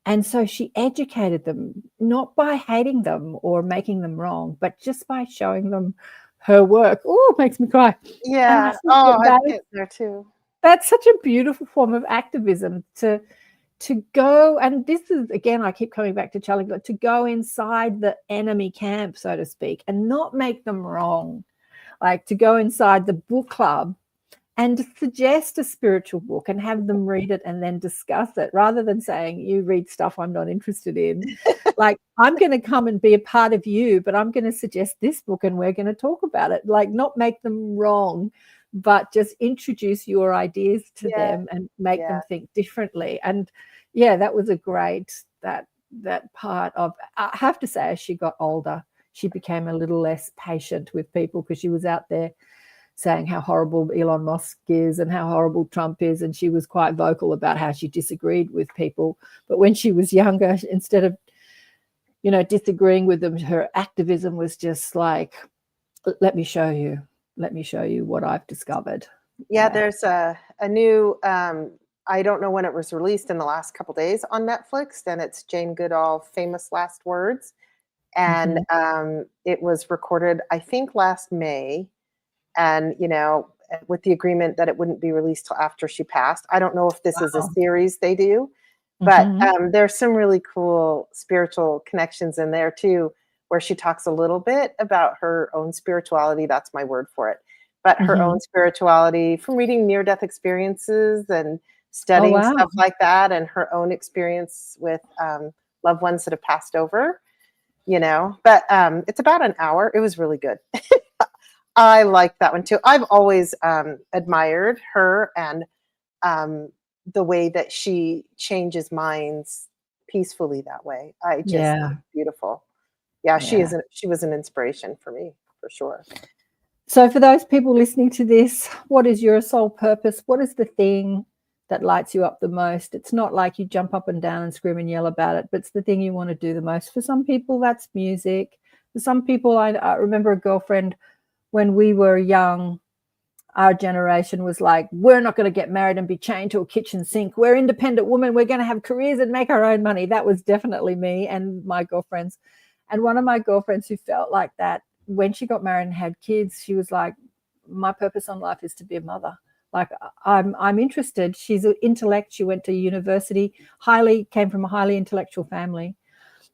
And so she educated them, not by hating them or making them wrong, but just by showing them her work. Oh, it makes me cry. Yeah. I get there too. That's such a beautiful form of activism, to go, and this is, again, I keep coming back to Charlie, to go inside the enemy camp, so to speak, and not make them wrong. Like to go inside the book club and suggest a spiritual book and have them read it and then discuss it, rather than saying, you read stuff I'm not interested in. Like, I'm going to come and be a part of you, but I'm going to suggest this book and we're going to talk about it. Like, not make them wrong, but just introduce your ideas to them and make them think differently. And that was a great, that part of, I have to say, as she got older, she became a little less patient with people, because she was out there saying how horrible Elon Musk is and how horrible Trump is, and she was quite vocal about how she disagreed with people. But when she was younger, instead of disagreeing with them, her activism was just like, let me show you what I've discovered. There's a new I don't know when it was released, in the last couple of days on Netflix, and it's Jane Goodall, Famous Last Words. And it was recorded, I think, last May, and with the agreement that it wouldn't be released till after she passed. I don't know if this is a series they do, but there's some really cool spiritual connections in there too, where she talks a little bit about her own spirituality. That's my word for it. But her own spirituality from reading near-death experiences and studying stuff like that, and her own experience with loved ones that have passed over, But it's about an hour. It was really good. I like that one too. I've always admired her and the way that she changes minds peacefully that way. I just beautiful. She was an inspiration for me, for sure. So for those people listening to this, what is your soul purpose? What is the thing that lights you up the most? It's not like you jump up and down and scream and yell about it, but it's the thing you want to do the most. For some people, that's music. For some people, I remember a girlfriend, when we were young, our generation was like, we're not going to get married and be chained to a kitchen sink. We're independent women. We're going to have careers and make our own money. That was definitely me and my girlfriends. And one of my girlfriends who felt like that, when she got married and had kids, she was like, my purpose on life is to be a mother. Like, I'm interested. She's an intellect. She went to university, came from a highly intellectual family.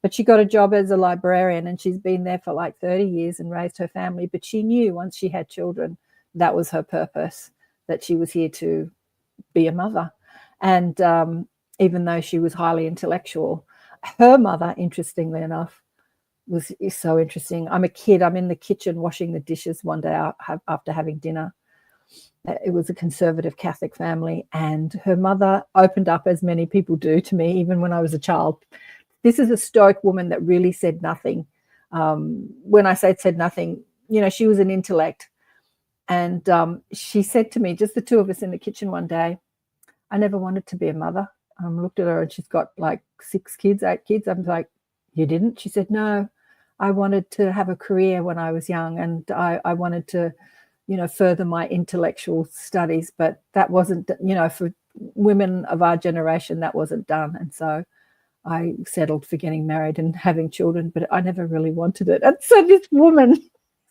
But she got a job as a librarian, and she's been there for like 30 years and raised her family. But she knew once she had children, that was her purpose, that she was here to be a mother. And even though she was highly intellectual, her mother, interestingly enough, is so interesting. I'm a kid. I'm in the kitchen washing the dishes one day after having dinner. It was a conservative Catholic family, and her mother opened up, as many people do, to me, even when I was a child, this is a stoic woman that really said nothing. When I say said nothing, you know, she was an intellect. And she said to me, just the two of us in the kitchen one day, I never wanted to be a mother. I looked at her and she's got like 6 kids, 8 kids. I'm like, you didn't? She said, no, I wanted to have a career when I was young, and I wanted to, you know, further my intellectual studies, but that wasn't, you know, for women of our generation, that wasn't done. And so I settled for getting married and having children, but I never really wanted it. And so this woman is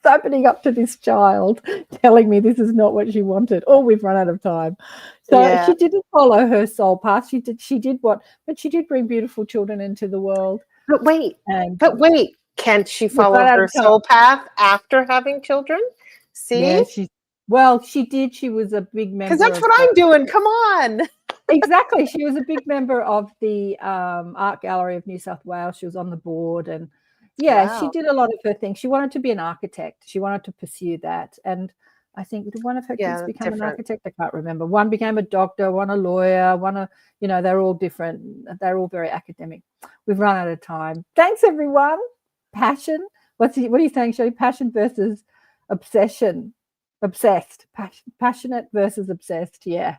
opening up to this child, telling me this is not what she wanted. Oh, we've run out of time. So she didn't follow her soul path. She did what, but she did bring beautiful children into the world. But wait, can't she follow her soul path after having children? See? Yeah, she did. She was a big member. Because that's what I'm doing. Come on. Exactly. She was a big member of the Art Gallery of New South Wales. She was on the board, and she did a lot of her things. She wanted to be an architect. She wanted to pursue that. And I think, did one of her kids become an architect? I can't remember. One became a doctor, one a lawyer, you know, they're all different. They're all very academic. We've run out of time. Thanks, everyone. Passion. What are you saying, Shirley? Passion versus obsession. Obsessed. Passionate versus obsessed. Yeah.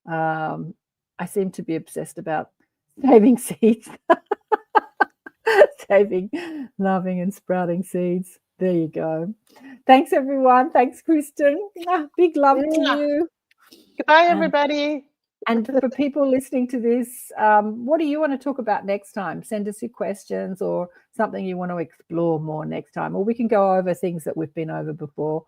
I seem to be obsessed about saving seeds. Saving, loving and sprouting seeds. There you go. Thanks, everyone. Thanks, Kristin. Big love to you. Goodbye, everybody. And for people listening to this, what do you want to talk about next time? Send us your questions or something you want to explore more next time. Or we can go over things that we've been over before.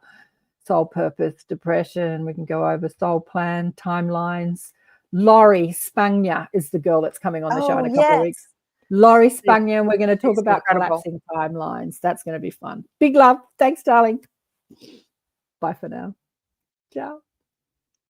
Soul purpose, depression. We can go over soul plan, timelines. Laurie Spagna is the girl that's coming on the show in a couple of weeks. Laurie Spagna, and we're going to talk about collapsing timelines. That's going to be fun. Big love. Thanks, darling. Bye for now. Ciao.